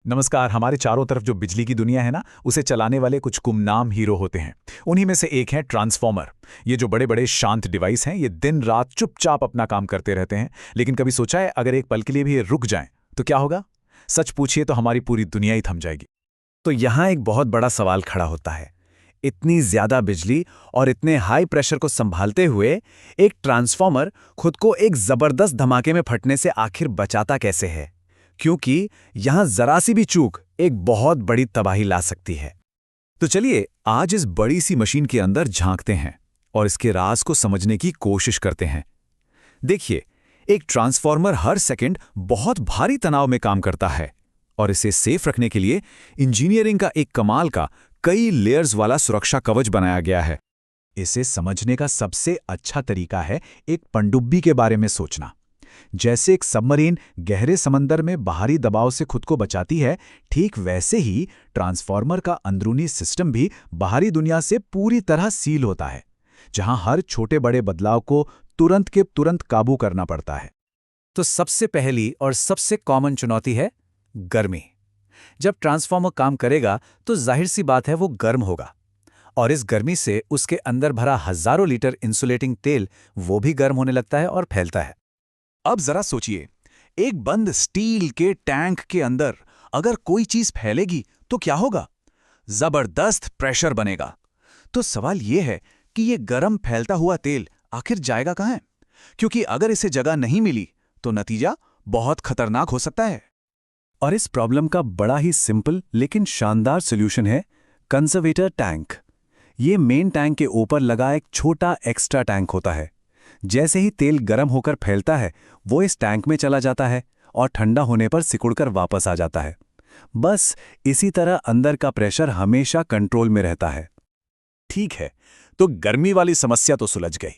नमस्कार। हमारे चारों तरफ जो बिजली की दुनिया है ना, उसे चलाने वाले कुछ गुमनाम हीरो होते हैं। उन्हीं में से एक है ट्रांसफॉर्मर। ये जो बड़े बड़े शांत डिवाइस हैं, ये दिन रात चुपचाप अपना काम करते रहते हैं। लेकिन कभी सोचा है, अगर एक पल के लिए भी ये रुक जाएं तो क्या होगा? सच पूछिए तो हमारी पूरी दुनिया ही थम जाएगी। तो यहाँ एक बहुत बड़ा सवाल खड़ा होता है। इतनी ज्यादा बिजली और इतने हाई प्रेशर को संभालते हुए एक ट्रांसफॉर्मर खुद को एक जबरदस्त धमाके में फटने से आखिर बचाता कैसे है? क्योंकि यहां जरा सी भी चूक एक बहुत बड़ी तबाही ला सकती है। तो चलिए आज इस बड़ी सी मशीन के अंदर झांकते हैं और इसके राज को समझने की कोशिश करते हैं। देखिए, एक ट्रांसफॉर्मर हर सेकंड बहुत भारी तनाव में काम करता है और इसे सेफ रखने के लिए इंजीनियरिंग का एक कमाल का कई लेयर्स वाला सुरक्षा कवच बनाया गया है। इसे समझने का सबसे अच्छा तरीका है एक पनडुब्बी के बारे में सोचना। जैसे एक सबमरीन गहरे समंदर में बाहरी दबाव से खुद को बचाती है, ठीक वैसे ही ट्रांसफॉर्मर का अंदरूनी सिस्टम भी बाहरी दुनिया से पूरी तरह सील होता है, जहां हर छोटे बड़े बदलाव को तुरंत के तुरंत काबू करना पड़ता है। तो सबसे पहली और सबसे कॉमन चुनौती है गर्मी। जब ट्रांसफॉर्मर काम करेगा तो जाहिर सी बात है वो गर्म होगा, और इस गर्मी से उसके अंदर भरा हजारों लीटर इंसुलेटिंग तेल वो भी गर्म होने लगता है और फैलता है। अब जरा सोचिए, एक बंद स्टील के टैंक के अंदर अगर कोई चीज फैलेगी तो क्या होगा? जबरदस्त प्रेशर बनेगा। तो सवाल यह है कि यह गर्म फैलता हुआ तेल आखिर जाएगा कहां? क्योंकि अगर इसे जगह नहीं मिली तो नतीजा बहुत खतरनाक हो सकता है। और इस प्रॉब्लम का बड़ा ही सिंपल लेकिन शानदार सॉल्यूशन है कंजर्वेटर टैंक। ये मेन टैंक के ऊपर लगा एक छोटा एक्स्ट्रा टैंक होता है। जैसे ही तेल गर्म होकर फैलता है, वो इस टैंक में चला जाता है और ठंडा होने पर सिकुड़कर वापस आ जाता है। बस इसी तरह अंदर का प्रेशर हमेशा कंट्रोल में रहता है। ठीक है, तो गर्मी वाली समस्या तो सुलझ गई।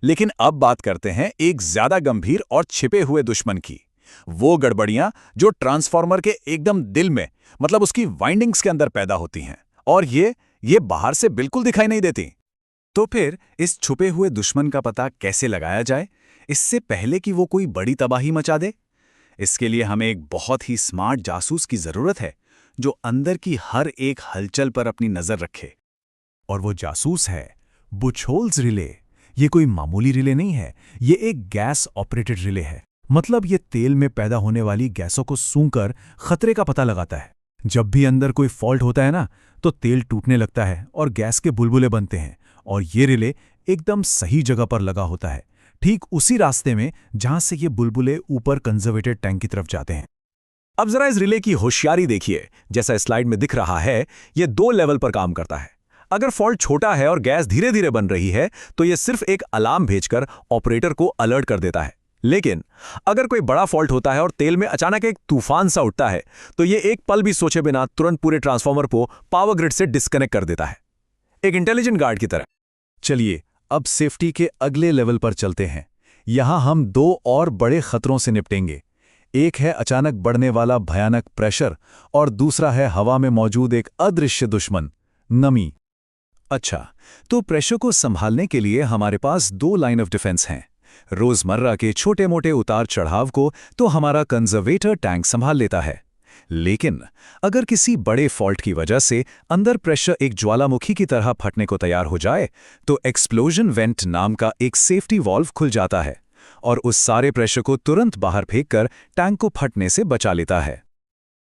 लेकिन अब बात करते हैं एक ज्यादा गंभीर और छिपे हुए दुश्मन की। वो गड़बड़ियां जो ट्रांसफॉर्मर के एकदम दिल में, मतलब उसकी वाइंडिंग्स के अंदर पैदा होती हैं, और ये बाहर से बिल्कुल दिखाई नहीं देती। तो फिर इस छुपे हुए दुश्मन का पता कैसे लगाया जाए, इससे पहले कि वो कोई बड़ी तबाही मचा दे? इसके लिए हमें एक बहुत ही स्मार्ट जासूस की जरूरत है, जो अंदर की हर एक हलचल पर अपनी नजर रखे। और वो जासूस है बुचहोल्स रिले। ये कोई मामूली रिले नहीं है, ये एक गैस ऑपरेटेड रिले है। मतलब ये तेल में पैदा होने वाली गैसों को सूंघकर खतरे का पता लगाता है। जब भी अंदर कोई फॉल्ट होता है ना, तो तेल टूटने लगता है और गैस के बुलबुले बनते हैं, और ये रिले एकदम सही जगह पर लगा होता है, ठीक उसी रास्ते में जहां से ये बुलबुले ऊपर कंजर्वेटेड टैंक की तरफ जाते हैं। अब जरा इस रिले की होशियारी देखिए। जैसा स्लाइड में दिख रहा है, ये 2 लेवल पर काम करता है। अगर फॉल्ट छोटा है और गैस धीरे धीरे बन रही है, तो ये सिर्फ एक अलार्म भेजकर ऑपरेटर को अलर्ट कर देता है। लेकिन अगर कोई बड़ा फॉल्ट होता है और तेल में अचानक एक तूफान सा उठता है, तो ये एक पल भी सोचे बिना तुरंत पूरे ट्रांसफॉर्मर को पावर ग्रिड से डिस्कनेक्ट कर देता है, एक इंटेलिजेंट गार्ड की तरह। चलिए अब सेफ्टी के अगले लेवल पर चलते हैं। यहां हम 2 और बड़े खतरों से निपटेंगे। एक है अचानक बढ़ने वाला भयानक प्रेशर, और दूसरा है हवा में मौजूद एक अदृश्य दुश्मन, नमी। अच्छा, तो प्रेशर को संभालने के लिए हमारे पास 2 लाइन ऑफ डिफेंस हैं। रोजमर्रा के छोटे मोटे उतार चढ़ाव को तो हमारा कंजर्वेटर टैंक संभाल लेता है, लेकिन अगर किसी बड़े फॉल्ट की वजह से अंदर प्रेशर एक ज्वालामुखी की तरह फटने को तैयार हो जाए, तो एक्सप्लोजन वेंट नाम का एक सेफ्टी वॉल्व खुल जाता है और उस सारे प्रेशर को तुरंत बाहर फेंककर टैंक को फटने से बचा लेता है।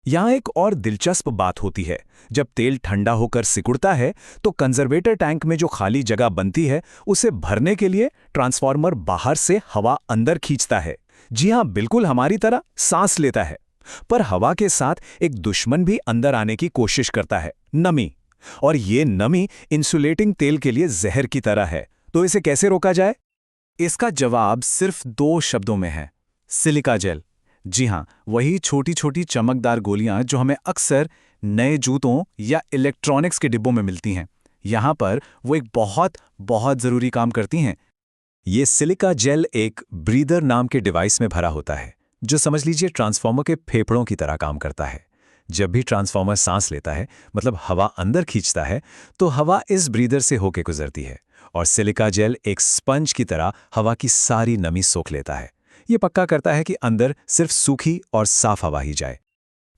यहां एक और दिलचस्प बात होती है। जब तेल ठंडा होकर सिकुड़ता है, तो कंजर्वेटर टैंक में जो खाली जगह बनती है, उसे भरने के लिए ट्रांसफॉर्मर बाहर से हवा अंदर खींचता है। जी हां, बिल्कुल हमारी तरह सांस लेता है। पर हवा के साथ एक दुश्मन भी अंदर आने की कोशिश करता है, नमी। और ये नमी इंसुलेटिंग तेल के लिए जहर की तरह है। तो इसे कैसे रोका जाए? इसका जवाब सिर्फ 2 शब्दों में है, सिलिका जेल। जी हां, वही छोटी छोटी चमकदार गोलियां जो हमें अक्सर नए जूतों या इलेक्ट्रॉनिक्स के डिब्बों में मिलती हैं। यहां पर वो एक बहुत बहुत जरूरी काम करती हैं। ये सिलिका जेल एक ब्रीदर नाम के डिवाइस में भरा होता है, जो समझ लीजिए ट्रांसफॉर्मर के फेफड़ों की तरह काम करता है। जब भी ट्रांसफॉर्मर सांस लेता है, मतलब हवा अंदर खींचता है, तो हवा इस ब्रीदर से होकर गुजरती है और सिलिका जेल एक स्पंज की तरह हवा की सारी नमी सोख लेता है। ये पक्का करता है कि अंदर सिर्फ सूखी और साफ हवा ही जाए।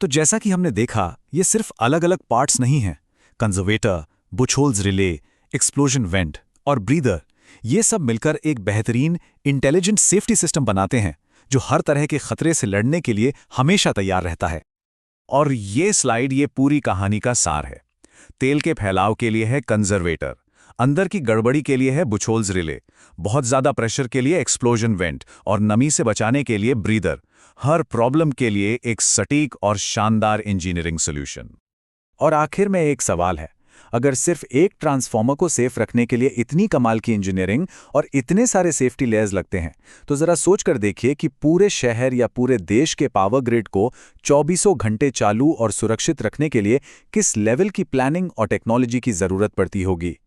तो जैसा कि हमने देखा, ये सिर्फ अलग-अलग पार्ट्स नहीं हैं। Conservator, Bush holes relay, explosion went और ब्रीदर, ये सब मिलकर एक बेहतरीन इंटेलिजेंट सेफ्टी सिस्टम बनाते हैं जो हर तरह के खतरे से लड़ने के लिए हमेशा तैयार रहता है। और ये स्लाइड ये पूरी कहानी का सार है। तेल के फैलाव के लिए है कंजर्वेटर, अंदर की गड़बड़ी के लिए है बुश होल्स रिले, बहुत ज्यादा प्रेशर के लिए एक्सप्लोजन वेंट और नमी से बचाने के लिए ब्रीदर। हर प्रॉब्लम के लिए एक सटीक और शानदार इंजीनियरिंग सॉल्यूशन। और आखिर में एक सवाल है, अगर सिर्फ एक ट्रांसफॉर्मर को सेफ रखने के लिए इतनी कमाल की इंजीनियरिंग और इतने सारे सेफ्टी लेयर्स लगते हैं, तो जरा सोचकर देखिए कि पूरे शहर या पूरे देश के पावर ग्रिड को 24 घंटे चालू और सुरक्षित रखने के लिए किस लेवल की प्लानिंग और टेक्नोलॉजी की जरूरत पड़ती होगी।